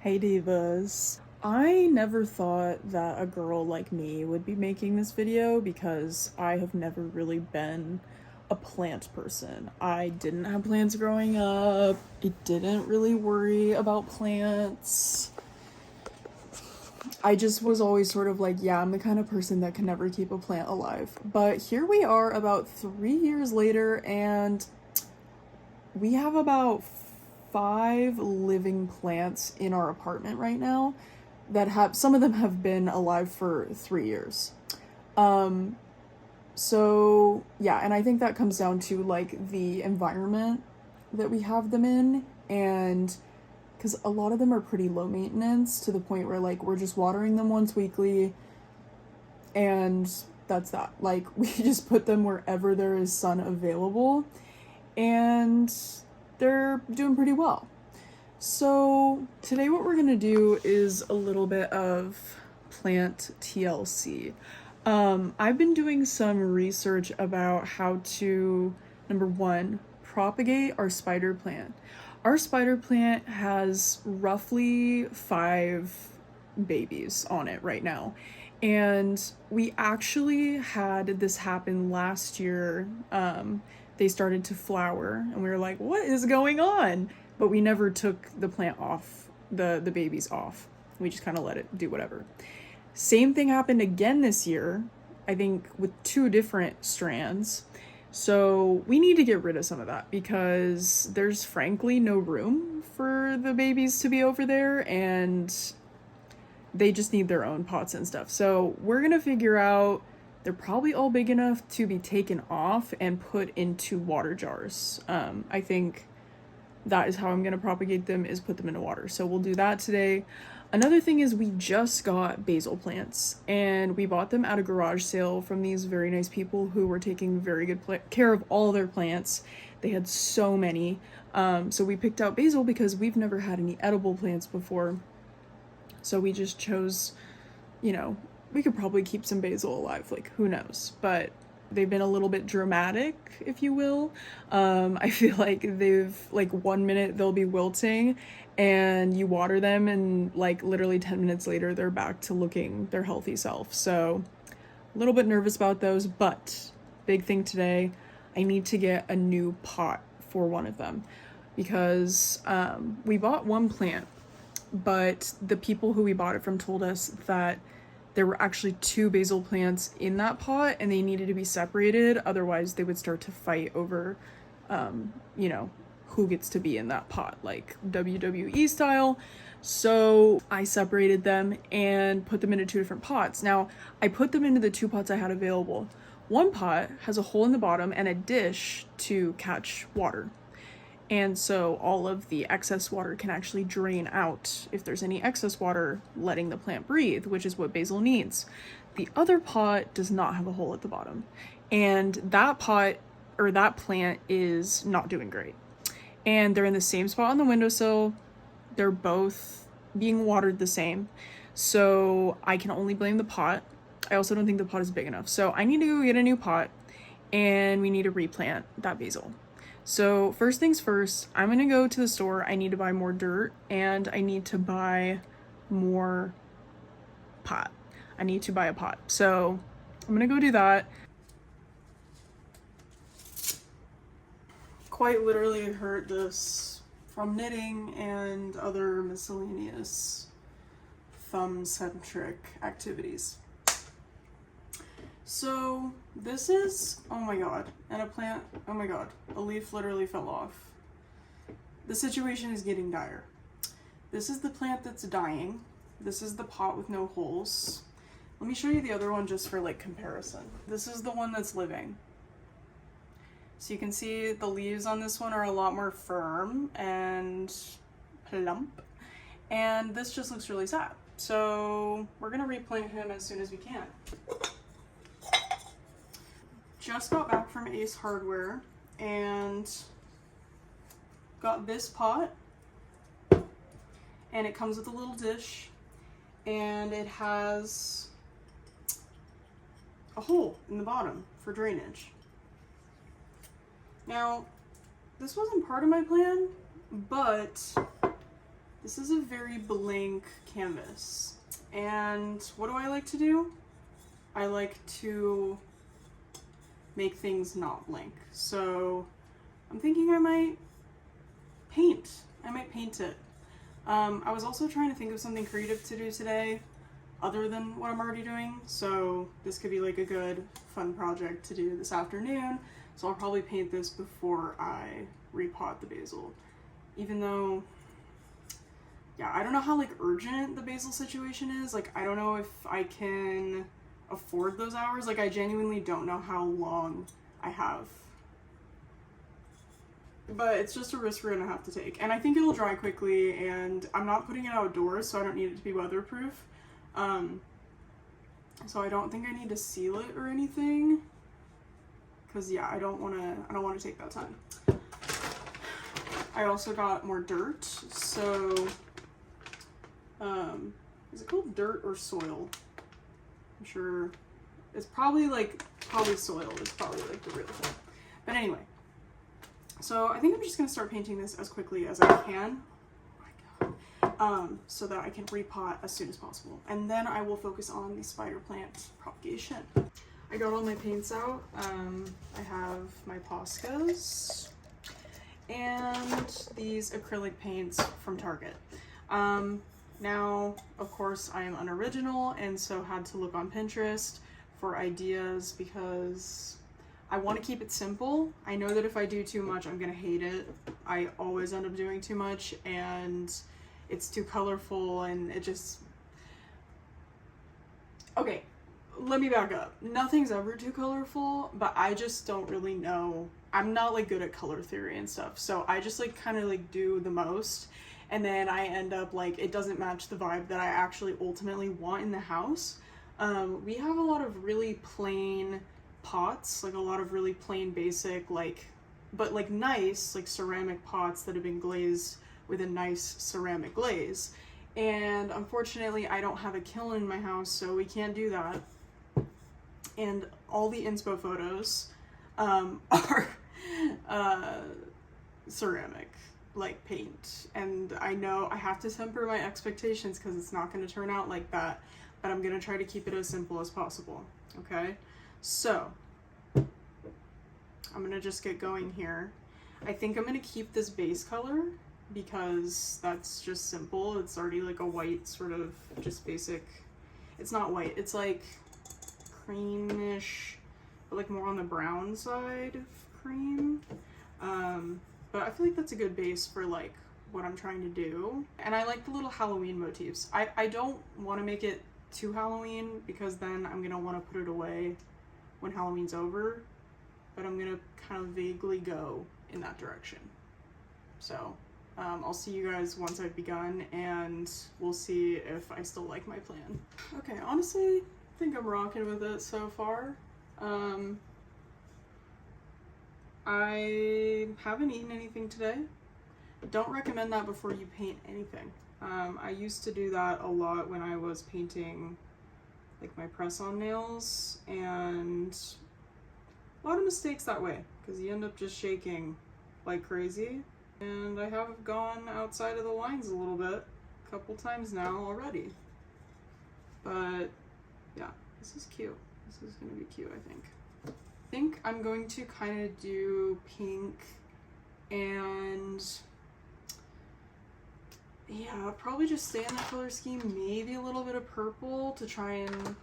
Hey divas. I never thought that a girl like me would be making this video because I have never really been a plant person. I didn't have plants growing up. I didn't really worry about plants. I just was always sort of like, yeah, I'm the kind of person that can never keep a plant alive. But here we are about 3 years later, and we have about 5 living plants in our apartment right now that have, some of them have been alive for 3 years. Um, so yeah, and I think that comes down to like the environment that we have them in, and because a lot of them are pretty low maintenance to the point where like we're just watering them once weekly, and that's that. Like we just put them wherever there is sun available, and they're doing pretty well. So today what we're gonna do is a little bit of plant TLC. I've been doing some research about how to, number one, propagate our spider plant. Our spider plant has roughly 5 babies on it right now. And we actually had this happen last year. They started to flower, and we were like, what is going on? But we never took the plant off, the babies off. We just kind of let it do whatever. Same thing happened again this year, I think with 2 different strands. So we need to get rid of some of that because there's frankly no room for the babies to be over there, and they just need their own pots and stuff. So we're gonna figure out, they're probably all big enough to be taken off and put into water jars. I think that is how I'm gonna propagate them, is put them into water. So we'll do that today. Another thing is we just got basil plants, and we bought them at a garage sale from these very nice people who were taking very good care of all their plants. They had so many. So we picked out basil because we've never had any edible plants before. So we just chose, we could probably keep some basil alive, like who knows, but they've been a little bit dramatic, if you will. I feel like they've, like 1 minute they'll be wilting and you water them and like literally 10 minutes later they're back to looking their healthy self. So a little bit nervous about those, but big thing today, I need to get a new pot for one of them because we bought one plant, but the people who we bought it from told us that there were actually 2 basil plants in that pot and they needed to be separated, otherwise they would start to fight over who gets to be in that pot, like WWE style. So I separated them and put them into 2 different pots. Now I put them into the 2 pots I had available. One pot has a hole in the bottom and a dish to catch water, and so all of the excess water can actually drain out if there's any excess water, letting the plant breathe, which is what basil needs. The other pot does not have a hole at the bottom, and that pot, or that plant, is not doing great. And they're in the same spot on the windowsill. They're both being watered the same. So I can only blame the pot. I also don't think the pot is big enough. So I need to go get a new pot, and we need to replant that basil. So first things first, I'm gonna go to the store. I need to buy more dirt and I need to buy more pot. I need to buy a pot. So I'm gonna go do that. Quite literally heard this from knitting and other miscellaneous thumb-centric activities. So this is, oh my god, and a plant, oh my god, a leaf literally fell off. The situation is getting dire. This is the plant that's dying. This is the pot with no holes. Let me show you the other one just for like comparison. This is the one that's living. So you can see the leaves on this one are a lot more firm and plump. And this just looks really sad. So we're gonna replant him as soon as we can. Just got back from Ace Hardware and got this pot, and it comes with a little dish and it has a hole in the bottom for drainage. Now, this wasn't part of my plan, but This is a very blank canvas. And what do I like to do? I like to make things not blank. So I'm thinking I might paint. I might paint it. I was also trying to think of something creative to do today other than what I'm already doing. So this could be like a good fun project to do this afternoon. So I'll probably paint this before I repot the basil. Even though, yeah, I don't know how like urgent the basil situation is. Like, I don't know if I can afford those hours. Like, I genuinely don't know how long I have. But it's just a risk we're gonna have to take. And I think it'll dry quickly, and I'm not putting it outdoors, so I don't need it to be weatherproof. So I don't think I need to seal it or anything. Cause yeah, I don't wanna take that time. I also got more dirt, so is it called dirt or soil? I'm sure it's probably soil is probably like the real thing. But anyway, so I think I'm just gonna start painting this as quickly as I can. Oh my god. So that I can repot as soon as possible. And then I will focus on the spider plant propagation. I got all my paints out. I have my Poscas and these acrylic paints from Target. Now, of course, I am unoriginal and so had to look on Pinterest for ideas because I want to keep it simple. I know that if I do too much, I'm gonna hate it. I always end up doing too much and it's too colorful and it just... Okay, let me back up. Nothing's ever too colorful, but I just don't really know. I'm not like good at color theory and stuff, so I just like kind of like do the most, and then I end up like it doesn't match the vibe that I actually ultimately want in the house. We have a lot of really plain pots, like a lot of really plain basic but like nice like ceramic pots that have been glazed with a nice ceramic glaze. And unfortunately I don't have a kiln in my house, so we can't do that. And all the inspo photos are ceramic, like paint. And I know I have to temper my expectations because it's not going to turn out like that, but I'm going to try to keep it as simple as possible. Okay, so I'm going to just get going here. I think I'm going to keep this base color because that's just simple. It's already like a white sort of just basic. It's not white, it's like creamish, but like more on the brown side of cream. But I feel like that's a good base for like what I'm trying to do. And I like the little Halloween motifs. I don't want to make it too Halloween because then I'm gonna want to put it away when Halloween's over, but I'm gonna kind of vaguely go in that direction. So I'll see you guys once I've begun and we'll see if I still like my plan. Okay, honestly, I think I'm rocking with it so far. I haven't eaten anything today. Don't recommend that before you paint anything. I used to do that a lot when I was painting like my press-on nails, and a lot of mistakes that way because you end up just shaking like crazy. And I have gone outside of the lines a little bit a couple times now already. But yeah, this is cute. This is gonna be cute, I think. I think I'm going to kind of do pink and yeah, probably just stay in the color scheme, maybe a little bit of purple to try and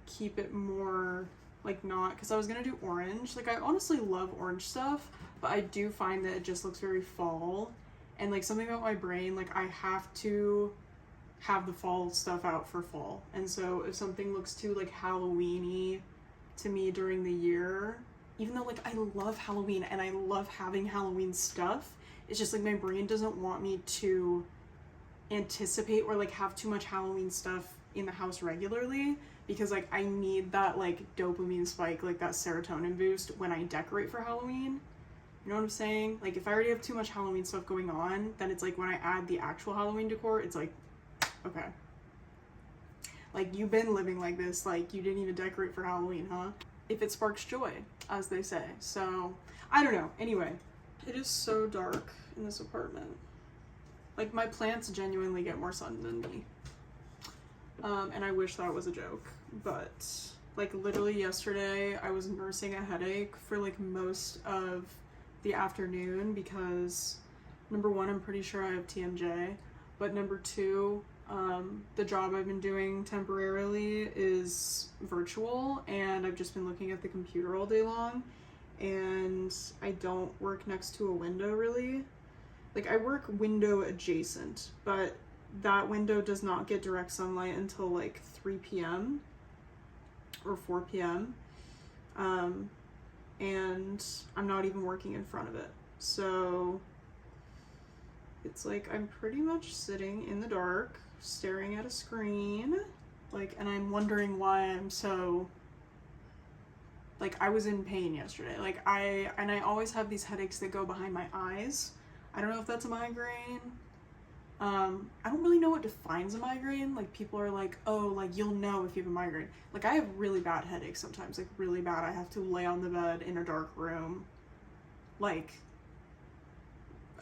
keep it more like not, because I was gonna do orange. Like I honestly love orange stuff, but I do find that it just looks very fall, and like something about my brain, like I have to have the fall stuff out for fall. And so if something looks too like Halloween-y to me during the year, even though like I love Halloween and I love having Halloween stuff, it's just like my brain doesn't want me to anticipate or like have too much Halloween stuff in the house regularly, because like I need that like dopamine spike, like that serotonin boost when I decorate for Halloween. You know what I'm saying? Like if I already have too much Halloween stuff going on, then it's like when I add the actual Halloween decor, it's like, okay, like you've been living like this, like you didn't even decorate for Halloween, huh? If it sparks joy, as they say. So I don't know. Anyway, it is so dark in this apartment. Like, my plants genuinely get more sun than me. And I wish that was a joke, but like literally yesterday I was nursing a headache for like most of the afternoon because number one, I'm pretty sure I have TMJ, but number two, the job I've been doing temporarily is virtual and I've just been looking at the computer all day long, and I don't work next to a window really. Like, I work window adjacent, but that window does not get direct sunlight until like 3 p.m. or 4 p.m. And I'm not even working in front of it. So it's like I'm pretty much sitting in the dark, staring at a screen, like, and I'm wondering why I'm so, like, I was in pain yesterday. Like, I always have these headaches that go behind my eyes. I don't know if that's a migraine. I don't really know what defines a migraine. Like, people are like, oh, like, you'll know if you have a migraine. Like, I have really bad headaches sometimes, like, really bad. I have to lay on the bed in a dark room, like,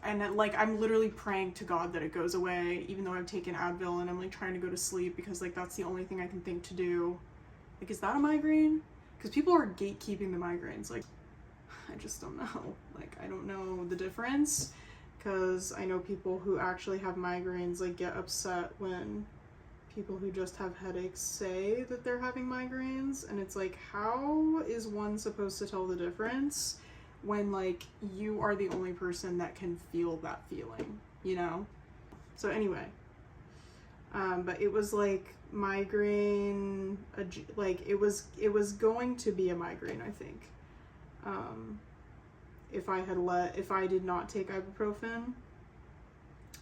and then, like, I'm literally praying to God that it goes away, even though I've taken Advil and I'm, like, trying to go to sleep because, like, that's the only thing I can think to do. Like, is that a migraine? Because people are gatekeeping the migraines. Like, I just don't know. Like, I don't know the difference. Because I know people who actually have migraines, like, get upset when people who just have headaches say that they're having migraines, and it's like, how is one supposed to tell the difference when, like, you are the only person that can feel that feeling, you know? So anyway, but it was like migraine, like, it was going to be a migraine, I think. If I did not take ibuprofen,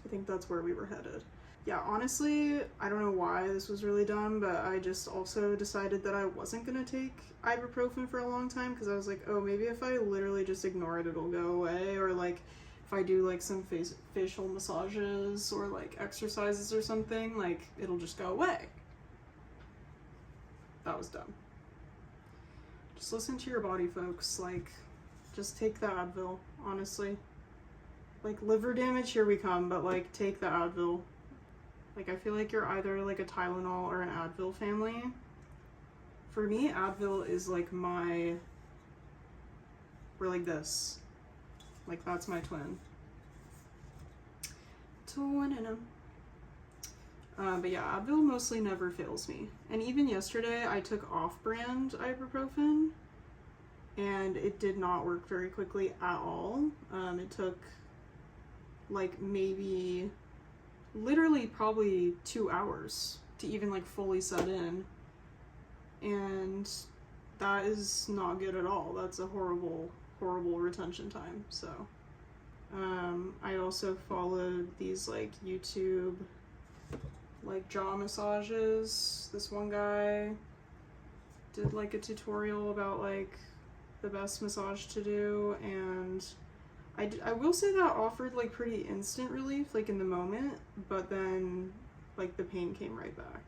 I think that's where we were headed. Yeah, honestly, I don't know why this was really dumb, but I just also decided that I wasn't gonna take ibuprofen for a long time because I was like, oh, maybe if I literally just ignore it, it'll go away, or like if I do like some facial massages or like exercises or something, like it'll just go away. That was dumb. Just listen to your body, folks. Like, just take the Advil, honestly. Like, liver damage, here we come, but like, take the Advil. Like, I feel like you're either like a Tylenol or an Advil family. For me, Advil is like my, we're like this. Like, that's my twin. Twin in 'em. But yeah, Advil mostly never fails me. And even yesterday, I took off-brand ibuprofen, and it did not work very quickly at all. It took like maybe literally probably 2 hours to even like fully set in, and that is not good at all. That's a horrible retention time. So I also followed these like YouTube like jaw massages. This one guy did like a tutorial about like the best massage to do, and I will say that offered like pretty instant relief, like in the moment, but then like the pain came right back.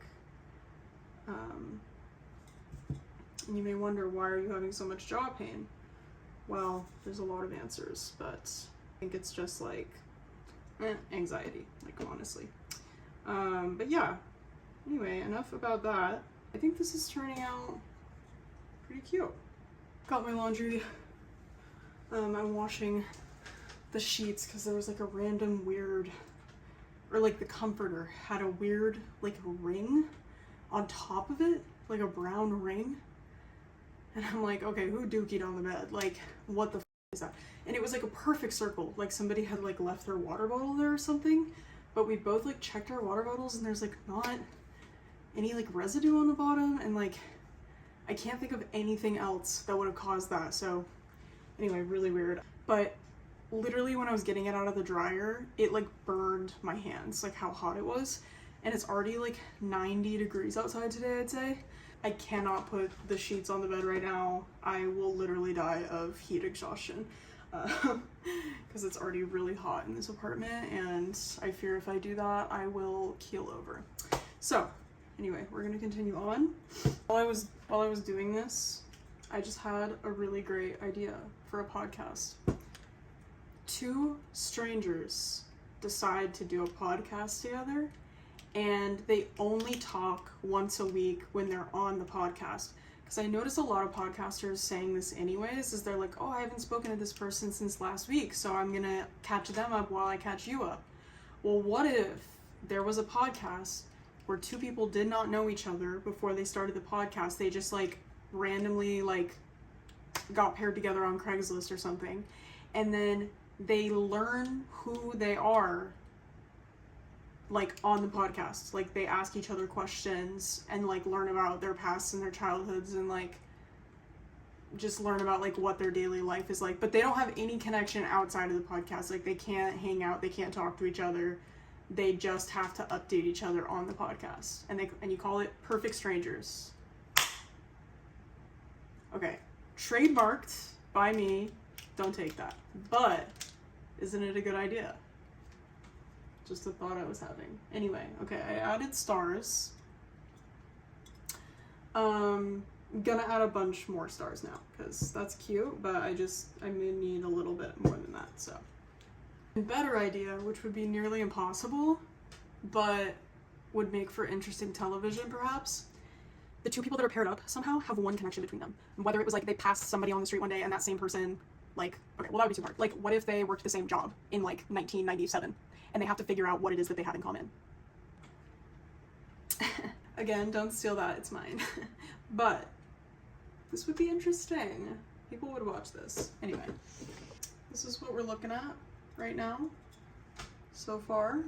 You may wonder, why are you having so much jaw pain? Well, there's a lot of answers, but I think it's just like anxiety, like, honestly. But yeah, anyway, enough about that. I think this is turning out pretty cute. Got my laundry. I'm washing the sheets because there was like a random weird, or like the comforter had a weird like ring on top of it, like a brown ring. And I'm like, okay, who dookied on the bed? Like, what the is that? And it was like a perfect circle. Like somebody had like left their water bottle there or something. But we both like checked our water bottles and there's like not any like residue on the bottom, and like I can't think of anything else that would have caused that. So anyway, really weird. But literally when I was getting it out of the dryer, it like burned my hands, like how hot it was. And it's already like 90 degrees outside today, I'd say. I cannot put the sheets on the bed right now. I will literally die of heat exhaustion because it's already really hot in this apartment, and I fear if I do that, I will keel over. So anyway, we're gonna continue on. While I was doing this, I just had a really great idea for a podcast. Two strangers decide to do a podcast together, and they only talk once a week when they're on the podcast. Because I notice a lot of podcasters saying this anyways, is they're like, oh, I haven't spoken to this person since last week, so I'm gonna catch them up while I catch you up. Well, what if there was a podcast where two people did not know each other before they started the podcast? They just like randomly like got paired together on Craigslist or something, and then they learn who they are like on the podcast. Like they ask each other questions and like learn about their pasts and their childhoods and like just learn about like what their daily life is like, but they don't have any connection outside of the podcast. Like they can't hang out, they can't talk to each other, they just have to update each other on the podcast, and you call it Perfect Strangers. Okay, trademarked by me, don't take that, but isn't it a good idea? Just a thought I was having. Anyway, okay, I added stars. Gonna add a bunch more stars now, because that's cute, but I may need a little bit more than that, so. A better idea, which would be nearly impossible, but would make for interesting television perhaps. The two people that are paired up somehow have one connection between them. Whether it was like they passed somebody on the street one day and that same person, like, okay, well that would be too hard. Like, what if they worked the same job in like 1997 and they have to figure out what it is that they have in common? Again, don't steal that, it's mine. But this would be interesting. People would watch this. Anyway, this is what we're looking at right now so far.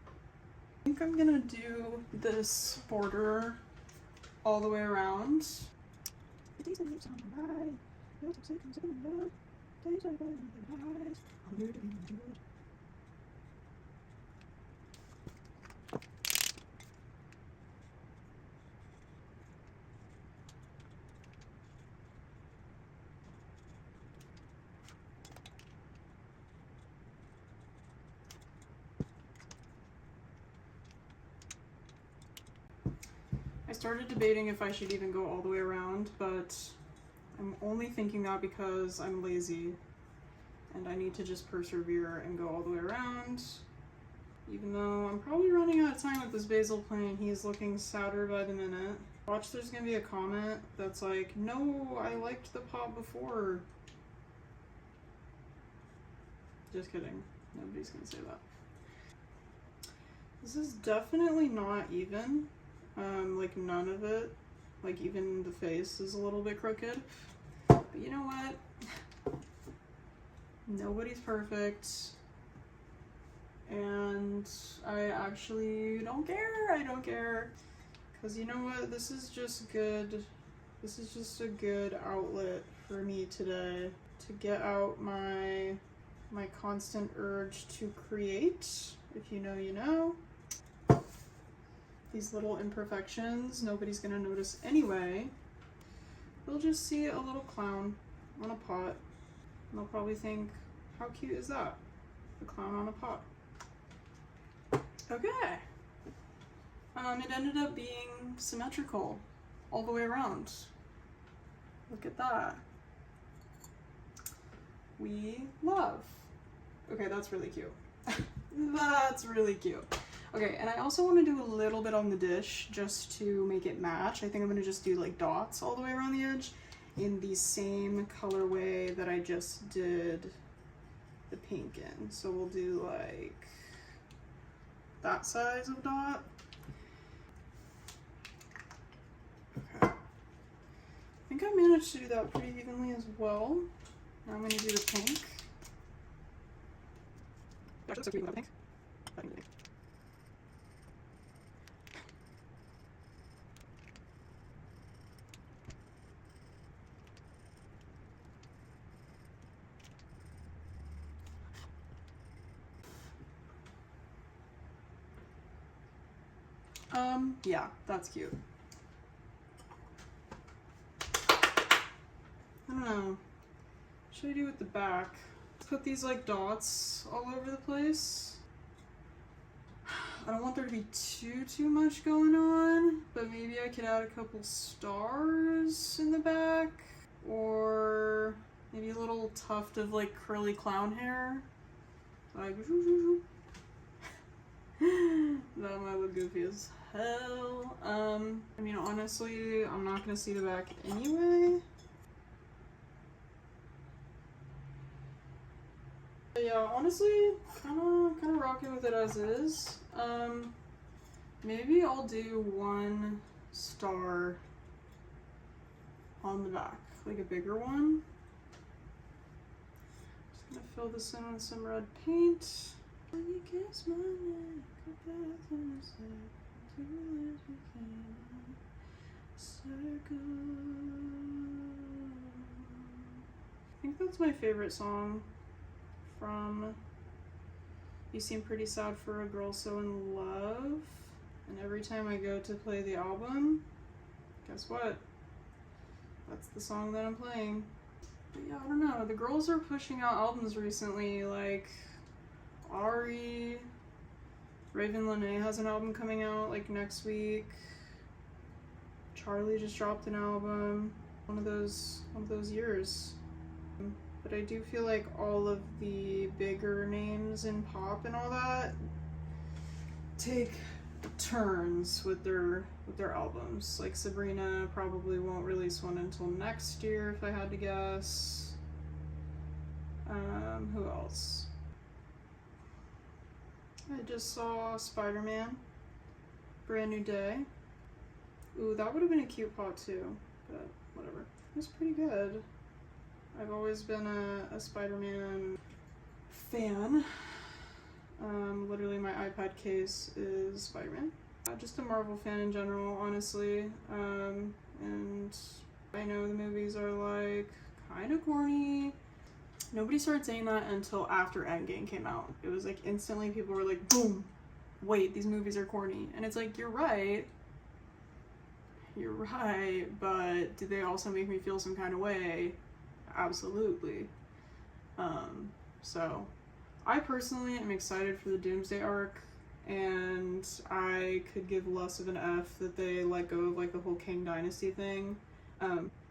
I think I'm gonna do this border all the way around. I started debating if I should even go all the way around, but I'm only thinking that because I'm lazy and I need to just persevere and go all the way around. Even though I'm probably running out of time with this basil plant, he's looking sadder by the minute. Watch, there's gonna be a comment that's like, no, I liked the pot before. Just kidding, nobody's gonna say that. This is definitely not even. Like none of it, like even the face is a little bit crooked, but you know what, nobody's perfect, and I actually don't care, because you know what, this is just a good outlet for me today, to get out my constant urge to create. If you know, you know. These little imperfections, nobody's gonna notice anyway. They'll just see a little clown on a pot, and they'll probably think, how cute is that? The clown on a pot. Okay. It ended up being symmetrical all the way around. Look at that. We love. Okay, that's really cute. That's really cute. Okay, and I also want to do a little bit on the dish just to make it match. I think I'm going to just do like dots all the way around the edge in the same colorway that I just did the pink in. So we'll do like that size of dot. Okay. I think I managed to do that pretty evenly as well. Now I'm going to do the pink. Actually, looks so pretty without the pink. I think the pink. Yeah, that's cute. I don't know. What should I do with the back? Put these like dots all over the place. I don't want there to be too much going on, but maybe I could add a couple stars in the back, or maybe a little tuft of like curly clown hair. Like, That might look goofy as hell. I mean, honestly, I'm not gonna see the back anyway. But yeah, honestly, kind of rocking with it as is. Maybe I'll do 1 star on the back, like a bigger one. Just gonna fill this in with some red paint. You kiss my neck, circle. I think that's my favorite song from You Seem Pretty Sad for a Girl So in Love. And every time I go to play the album, guess what? That's the song that I'm playing. But yeah, I don't know. The girls are pushing out albums recently, like Ari, Raven Lene has an album coming out like next week. Charlie just dropped an album. One of those years. But I do feel like all of the bigger names in pop and all that take turns with their albums. Like Sabrina probably won't release one until next year if I had to guess. Who else? I just saw Spider-Man, Brand New Day. Ooh, that would have been a cute pot too, but whatever. It was pretty good. I've always been a Spider-Man fan. Literally my iPad case is Spider-Man. Just a Marvel fan in general, honestly. And I know the movies are like kind of corny. Nobody started saying that until after Endgame came out. It was like instantly people were like, boom, wait, these movies are corny. And it's like, you're right, but do they also make me feel some kind of way? Absolutely. So I personally am excited for the Doomsday arc, and I could give less of an F that they let go of like the whole Kang Dynasty thing.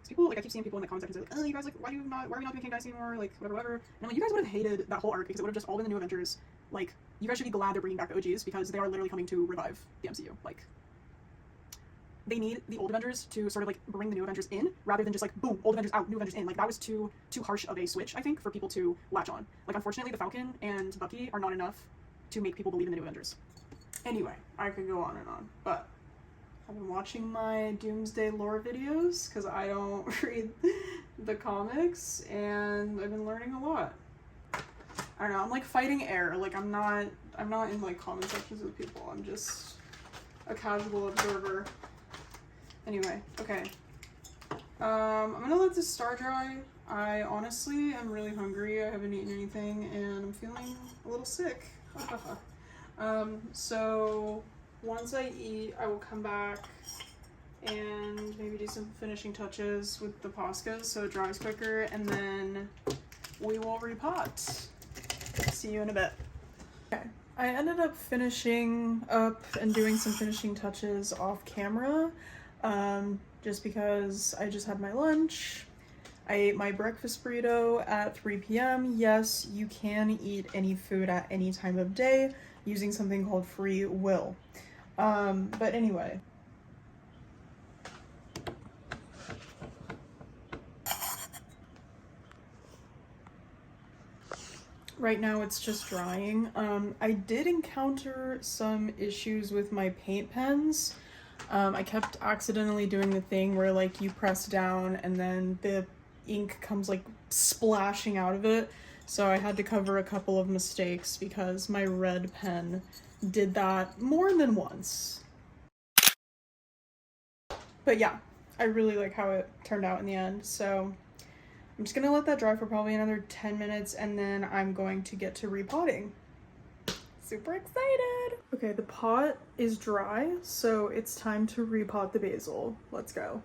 People, like, I keep seeing people in the comment section say like, oh, you guys, like, why are we not doing Kang Dynasty anymore, like, whatever. And I'm like, you guys would have hated that whole arc because it would have just all been the new Avengers. Like, you guys should be glad they're bringing back the OGs because they are literally coming to revive the MCU. Like, they need the old Avengers to sort of like bring the new Avengers in rather than just like, boom, old Avengers out, new Avengers in. Like, that was too harsh of a switch, I think, for people to latch on. Like, unfortunately, the Falcon and Bucky are not enough to make people believe in the new Avengers. Anyway, I could go on and on, but I've been watching my Doomsday lore videos because I don't read the comics, and I've been learning a lot. I don't know, I'm like fighting air. Like, I'm not in like comment sections with people. I'm just a casual observer. Anyway, okay. I'm gonna let this star dry. I honestly am really hungry. I haven't eaten anything and I'm feeling a little sick. So once I eat, I will come back and maybe do some finishing touches with the Posca so it dries quicker, and then we will repot. See you in a bit. Okay, I ended up finishing up and doing some finishing touches off camera, just because I just had my lunch. I ate my breakfast burrito at 3 p.m. Yes, you can eat any food at any time of day using something called free will. But anyway. Right now it's just drying. I did encounter some issues with my paint pens. I kept accidentally doing the thing where like you press down and then the ink comes like splashing out of it. So I had to cover a couple of mistakes because my red pen did that more than once. But yeah, I really like how it turned out in the end. So I'm just gonna let that dry for probably another 10 minutes and then I'm going to get to repotting. Super excited! Okay, the pot is dry, so it's time to repot the basil. Let's go.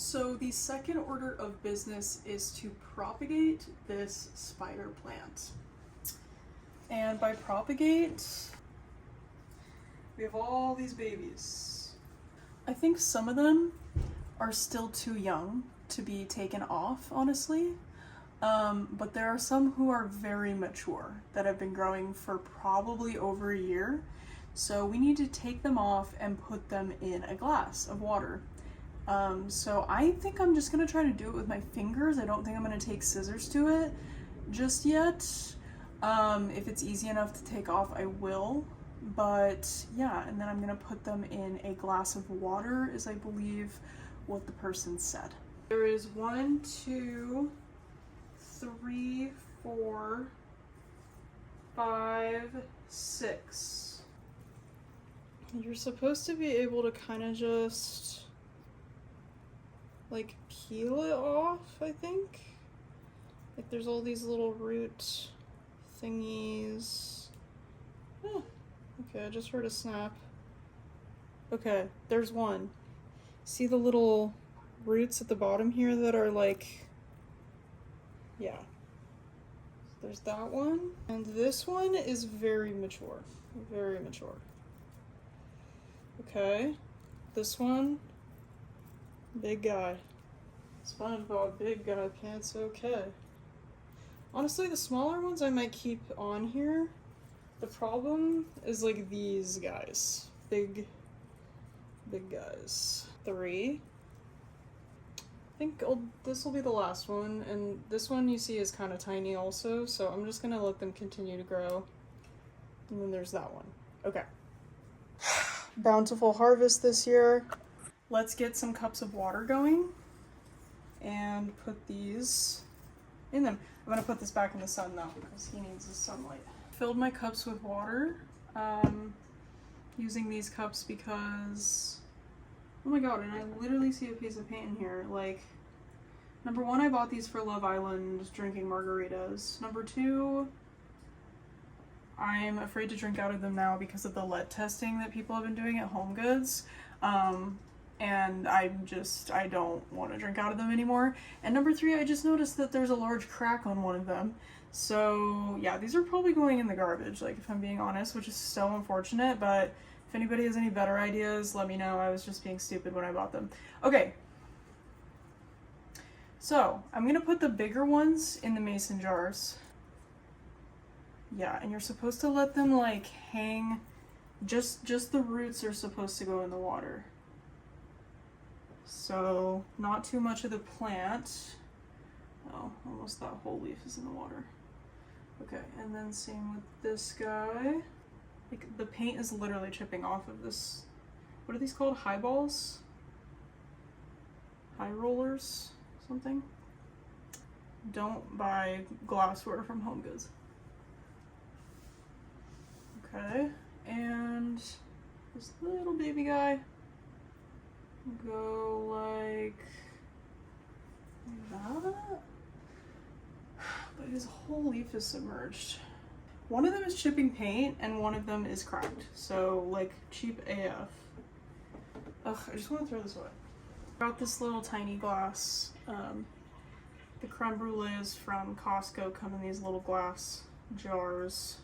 So the second order of business is to propagate this spider plant. And by propagate, we have all these babies. I think some of them are still too young to be taken off, honestly. But there are some who are very mature that have been growing for probably over a year. So we need to take them off and put them in a glass of water. So I think I'm just gonna try to do it with my fingers. I don't think I'm gonna take scissors to it just yet. If it's easy enough to take off, I will. But yeah, and then I'm gonna put them in a glass of water, is I believe what the person said. There is 1, 2, 3, 4, 5, 6. You're supposed to be able to kind of just like peel it off, I think. Like there's all these little root thingies. Oh, okay, I just heard a snap. Okay, there's one. See the little roots at the bottom here that are like, yeah. There's that one. And this one is very mature. Very mature. Okay. This one, big guy. SpongeBob, big guy pants, okay. Honestly, the smaller ones I might keep on here. The problem is like these guys. Big guys. 3. I think this will be the last one, and this one you see is kind of tiny also, so I'm just gonna let them continue to grow. And then there's that one. Okay. Bountiful harvest this year. Let's get some cups of water going and put these in them. I'm gonna put this back in the sun though, because he needs the sunlight. Filled my cups with water, using these cups because, oh my god, and I literally see a piece of paint in here. Like, number 1, I bought these for Love Island drinking margaritas. Number 2, I'm afraid to drink out of them now because of the lead testing that people have been doing at Home Goods. And I don't want to drink out of them anymore. And number 3, I just noticed that there's a large crack on one of them. So yeah, these are probably going in the garbage, like if I'm being honest, which is so unfortunate, but if anybody has any better ideas, let me know. I was just being stupid when I bought them. Okay. So I'm gonna put the bigger ones in the mason jars. Yeah, and you're supposed to let them like hang, just the roots are supposed to go in the water. So not too much of the plant. Oh, almost that whole leaf is in the water. Okay, and then same with this guy. Like the paint is literally chipping off of this. What are these called? High balls? High rollers? Something? Don't buy glassware from Home Goods. Okay, and this little baby guy, go like that, but his whole leaf is submerged. One of them is chipping paint and one of them is cracked, so like cheap AF. Ugh, I just want to throw this away. Got this little tiny glass. The creme brulees from Costco come in these little glass jars.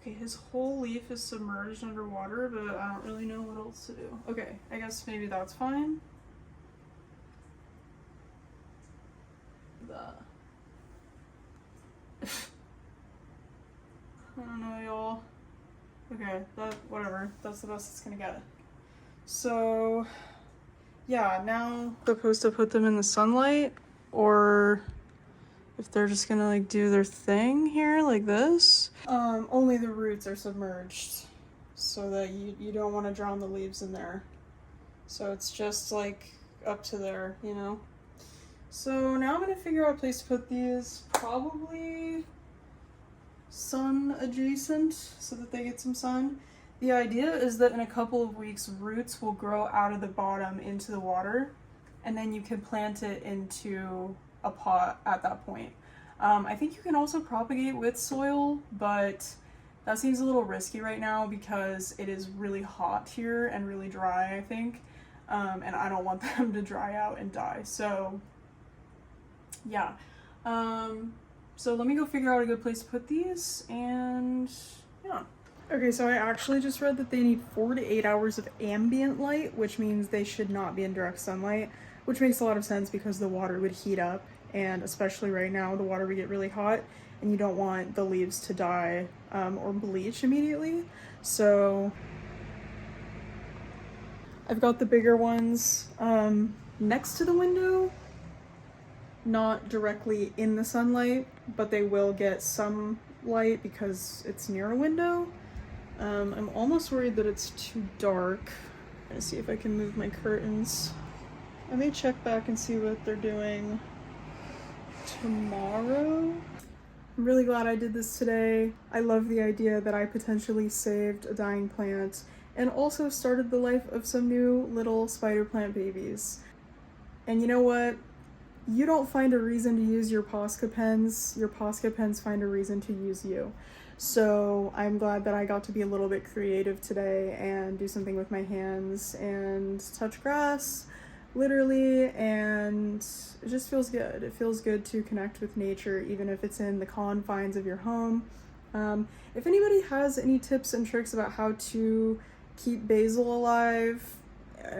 Okay, his whole leaf is submerged underwater, but I don't really know what else to do. Okay, I guess maybe that's fine. I don't know, y'all. Okay, whatever. That's the best it's gonna get. So, yeah, now supposed to put them in the sunlight, or if they're just gonna like do their thing here like this. Only the roots are submerged so that you don't want to drown the leaves in there. So it's just like up to there, you know? So now I'm gonna figure out a place to put these, probably sun adjacent so that they get some sun. The idea is that in a couple of weeks, roots will grow out of the bottom into the water, and then you can plant it into a pot at that point. I think you can also propagate with soil, but that seems a little risky right now because it is really hot here and really dry, I think. and I don't want them to dry out and die. So yeah. So let me go figure out a good place to put these, and yeah. Okay, so I actually just read that they need 4 to 8 hours of ambient light, which means they should not be in direct sunlight, which makes a lot of sense because the water would heat up, and especially right now, the water would get really hot, and you don't want the leaves to die or bleach immediately. So I've got the bigger ones next to the window, not directly in the sunlight, but they will get some light because it's near a window. I'm almost worried that it's too dark. I'm gonna see if I can move my curtains. I may check back and see what they're doing tomorrow. I'm really glad I did this today. I love the idea that I potentially saved a dying plant and also started the life of some new little spider plant babies. And you know what? You don't find a reason to use your Posca pens find a reason to use you. So I'm glad that I got to be a little bit creative today and do something with my hands and touch grass, literally, and it just feels good. It feels good to connect with nature, even if it's in the confines of your home. If anybody has any tips and tricks about how to keep basil alive,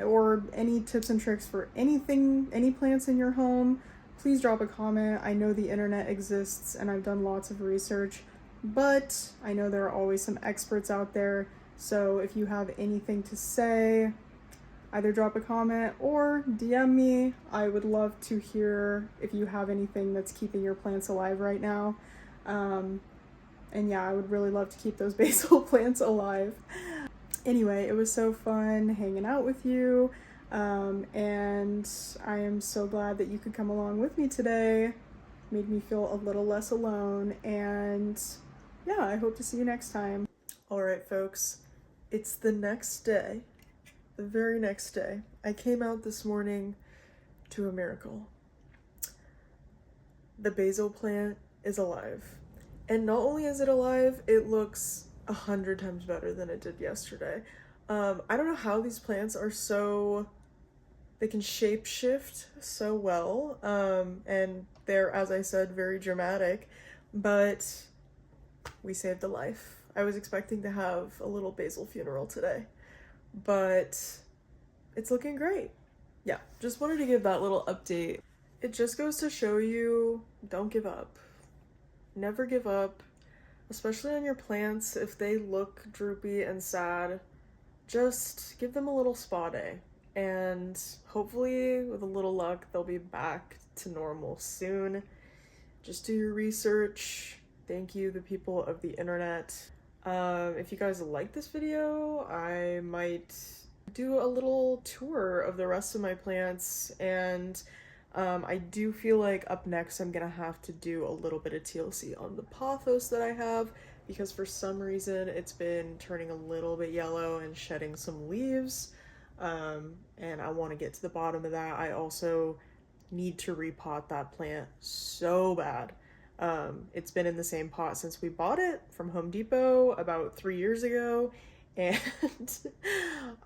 or any tips and tricks for anything, any plants in your home, please drop a comment. I know the internet exists and I've done lots of research, but I know there are always some experts out there. So if you have anything to say, either drop a comment or DM me. I would love to hear if you have anything that's keeping your plants alive right now. And yeah, I would really love to keep those basil plants alive. Anyway, it was so fun hanging out with you, and I am so glad that you could come along with me today. Made me feel a little less alone, and yeah, I hope to see you next time. All right, folks, it's the next day, the very next day. I came out this morning to a miracle. The basil plant is alive, and not only is it alive, it looks 100 times better than it did yesterday. I don't know how these plants are they can shape shift so well, and they're, as I said, very dramatic, but we saved a life. I was expecting to have a little basil funeral today, but it's looking great. Yeah, just wanted to give that little update. It just goes to show you, don't give up. Never give up. Especially on your plants, if they look droopy and sad, just give them a little spa day. And hopefully, with a little luck, they'll be back to normal soon. Just do your research. Thank you, the people of the internet. If you guys like this video, I might do a little tour of the rest of my plants, and I do feel like up next I'm gonna have to do a little bit of TLC on the pothos that I have, because for some reason it's been turning a little bit yellow and shedding some leaves, and I want to get to the bottom of that. I also need to repot that plant so bad. It's been in the same pot since we bought it from Home Depot about 3 years ago, and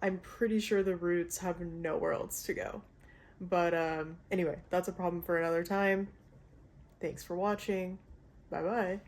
I'm pretty sure the roots have nowhere else to go. But anyway, that's a problem for another time. Thanks for watching. Bye bye.